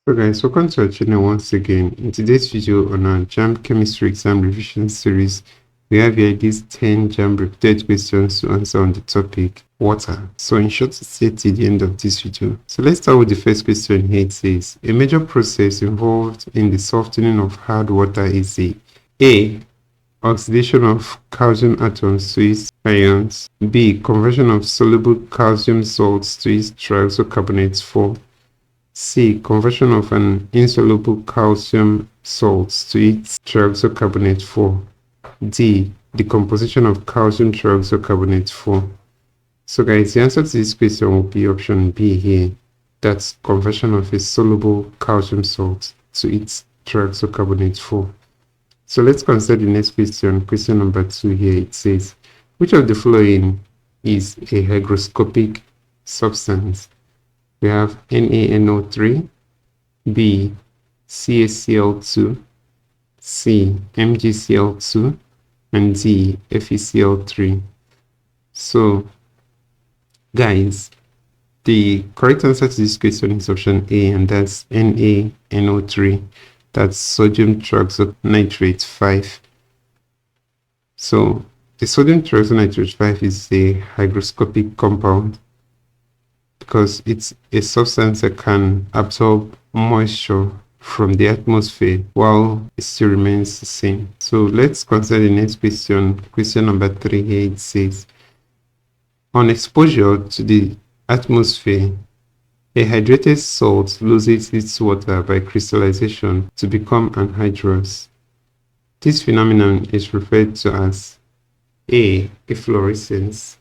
So guys, welcome to our channel once again. In today's video on our JAMB Chemistry exam revision series, we have here these 10 JAMB repeated questions to answer on the topic water. So in short, stay till the end of this video. So let's start with the first question here. It says, a major process involved in the softening of hard water is A. Oxidation of calcium atoms to its ions. B. Conversion of soluble calcium salts to its trioxocarbonate 4. C. Conversion of an insoluble calcium salts to its trioxocarbonate 4. D. Decomposition of calcium trioxocarbonate 4. So guys, the answer to this question will be option B here. That's conversion of a soluble calcium salt to its trioxocarbonate 4. So let's consider the next question, question number 2 here. It says, which of the following is a hygroscopic substance? We have NaNO3, B, CaCl2, C, MgCl2, and D, FeCl3. So, guys, the correct answer to this question is option A, and that's NaNO3. That's sodium trioxonitrate 5. So, the sodium trioxonitrate 5 is a hygroscopic compound, because it's a substance that can absorb moisture from the atmosphere while it still remains the same. So let's consider the next question, question number 3 here. It says, on exposure to the atmosphere, a hydrated salt loses its water by crystallization to become anhydrous. This phenomenon is referred to as A. Efflorescence,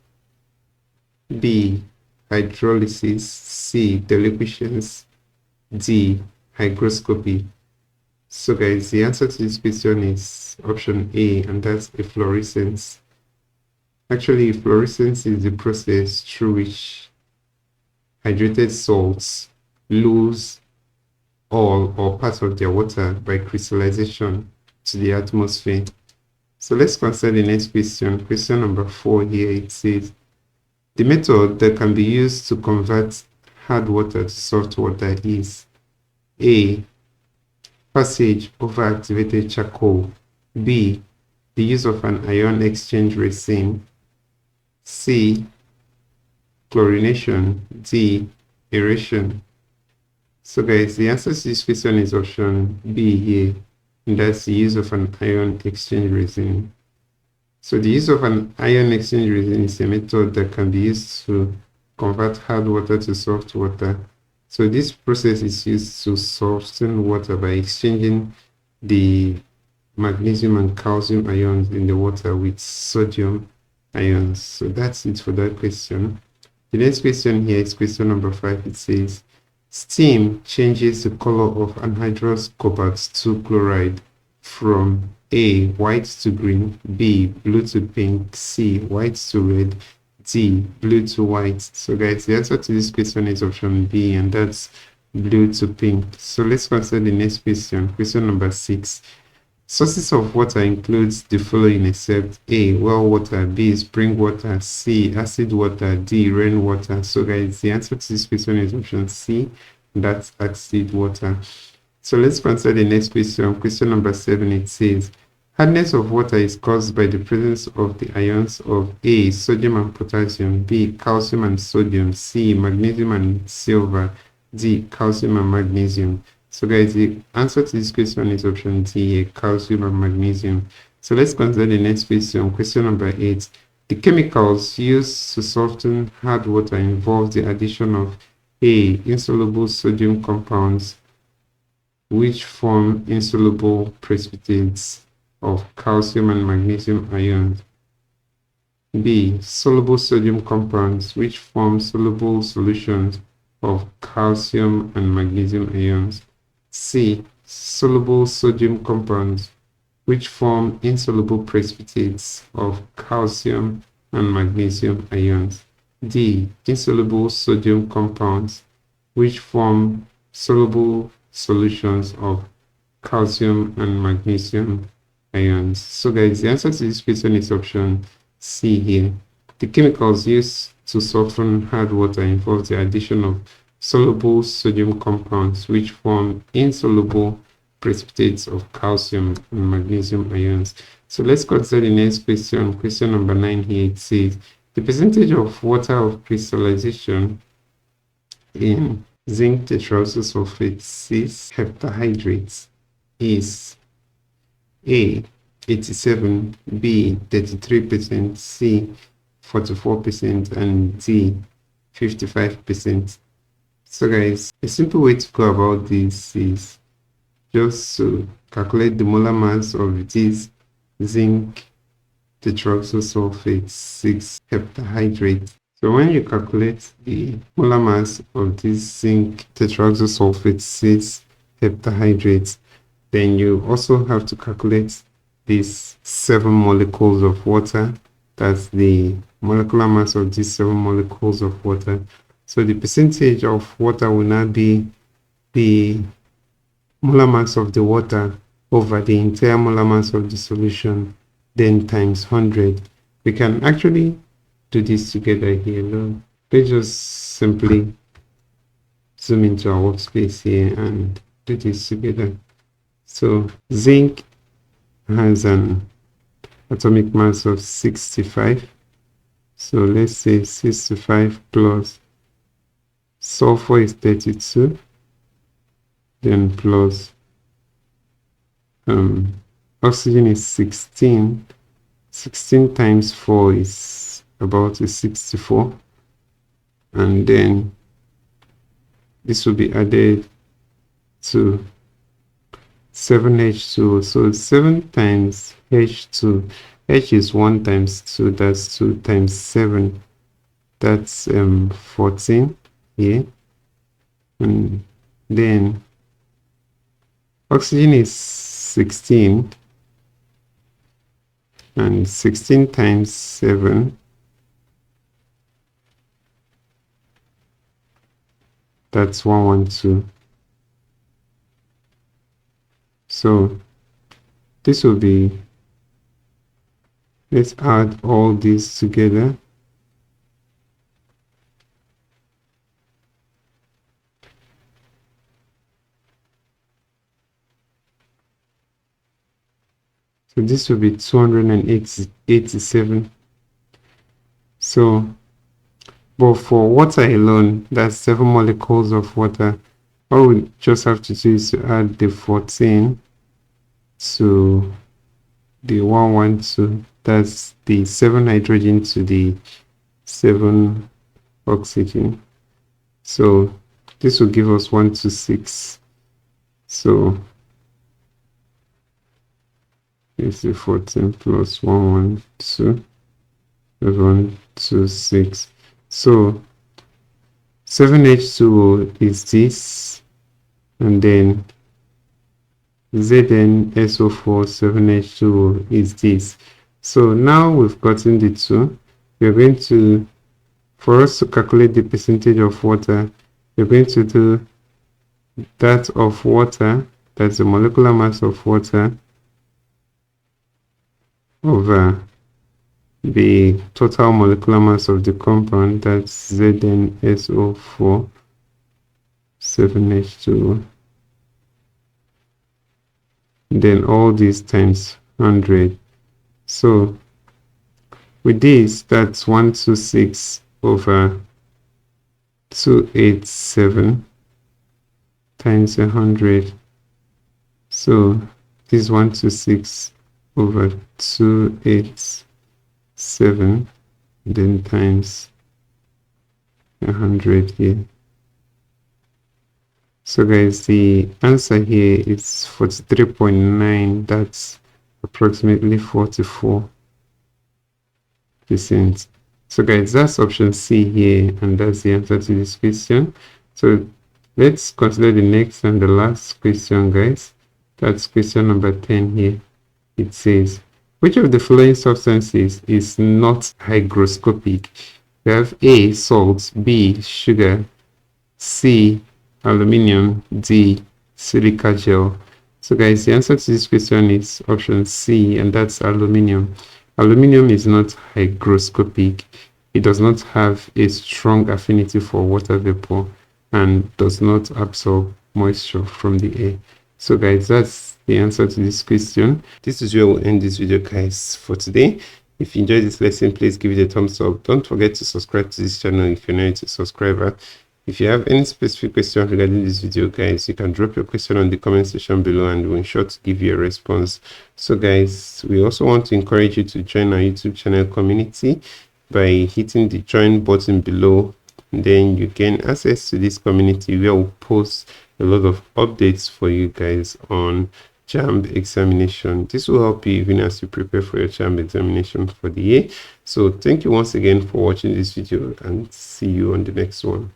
B. Hydrolysis, C. Deliquescence, D. Hygroscopy. So guys, the answer to this question is option A, and that's efflorescence. Actually, efflorescence is the process through which hydrated salts lose all or part of their water by crystallization to the atmosphere. So let's consider the next question, question number 4 here. It says, the method that can be used to convert hard water to soft water is A. Passage over activated charcoal. B. The use of an ion exchange resin. C. Chlorination. D. Aeration. So guys, the answer to this question is option B here, and that's the use of an ion exchange resin. So the use of an ion exchange resin is a method that can be used to convert hard water to soft water. So this process is used to soften water by exchanging the magnesium and calcium ions in the water with sodium ions. So that's it for that question. The next question here is question number 5. It says, steam changes the color of anhydrous cobalt 2 chloride from A. White to green, B. Blue to pink, C. White to red, D. Blue to white. So guys, the answer to this question is option B, and that's blue to pink. So let's consider the next question, question number 6. Sources of water includes the following except A. Well water, B. Spring water, C. Acid water, D. Rainwater. So guys, the answer to this question is option C, and that's acid water. So let's consider the next question, question number 7. It says, hardness of water is caused by the presence of the ions of A. Sodium and potassium, B. Calcium and sodium, C. Magnesium and silver, D. Calcium and magnesium. So guys, the answer to this question is option D, calcium and magnesium. So let's consider the next question, question number 8. The chemicals used to soften hard water involve the addition of A. Insoluble sodium compounds, which form insoluble precipitates of calcium and magnesium ions. B. Soluble sodium compounds, which form soluble solutions of calcium and magnesium ions. C. Soluble sodium compounds, which form insoluble precipitates of calcium and magnesium ions. D. Insoluble sodium compounds, which form soluble solutions of calcium and magnesium ions. So guys, the answer to this question is option C here. The chemicals used to soften hard water involve the addition of soluble sodium compounds which form insoluble precipitates of calcium and magnesium ions. So let's consider the next question. Question number 9 here. It says the percentage of water of crystallization in zinc tetraoxosulfate 6 heptahydrates is A 87, B 33%, C 44%, and D 55%. So guys, a simple way to go about this is just to calculate the molar mass of this zinc tetraoxosulfate 6 heptahydrate. So when you calculate the molar mass of this zinc tetraoxosulfate 6 heptahydrate, then you also have to calculate these 7 molecules of water. That's the molecular mass of these 7 molecules of water. So the percentage of water will now be the molar mass of the water over the entire molar mass of the solution, then times 100. We can actually do this together here. Look, let's just simply zoom into our workspace here and do this together. So zinc has an atomic mass of 65. So let's say 65 plus sulfur is 32, then plus oxygen is 16. 16 times 4 is about 64, and then this will be added to 7H2. So 7 times H2, H is 1 times 2, that's 2 times 7, that's 14 here. And then oxygen is 16, and 16 times 7, that's 112. So this will be, let's add all these together. So this will be 287. So, but for water alone, that's 7 molecules of water. All we just have to do is to add the 14 to the 112. That's the 7 hydrogen to the 7 oxygen. So this will give us 126. So it's the 14 plus 112 is 126. So 7H2O is this, and then ZnSO4 7H2O is this. So now we've gotten the two. We're going to, for us to calculate the percentage of water, we're going to do that of water, that's the molecular mass of water, over the total molecular mass of the compound, that's ZnSO4 7H2O. Then all these times 100. So with this, that's 126 over 287 times 100. So this 126 over 287, then times 100 here. So guys, the answer here is 43.9. That's approximately 44%. So guys, that's option C here, and that's the answer to this question. So let's consider the next and the last question, guys. That's question number 10 here. It says, which of the following substances is not hygroscopic? We have A, salt, B, sugar, C, aluminium, D, silica gel. So guys, the answer to this question is option C, and that's aluminium. Aluminium is not hygroscopic. It does not have a strong affinity for water vapor. and does not absorb moisture from the air. So guys, that's the answer to this question. This is where we'll end this video, guys, for today. If you enjoyed this lesson, please give it a thumbs up. Don't forget to subscribe to this channel if you're not a subscriber. If you have any specific question regarding this video, guys, you can drop your question on the comment section below and we'll ensure to give you a response. So guys, we also want to encourage you to join our YouTube channel community by hitting the join button below. Then you gain access to this community where we'll post a lot of updates for you guys on JAMB examination. This will help you even as you prepare for your JAMB examination for the year. So thank you once again for watching this video and see you on the next one.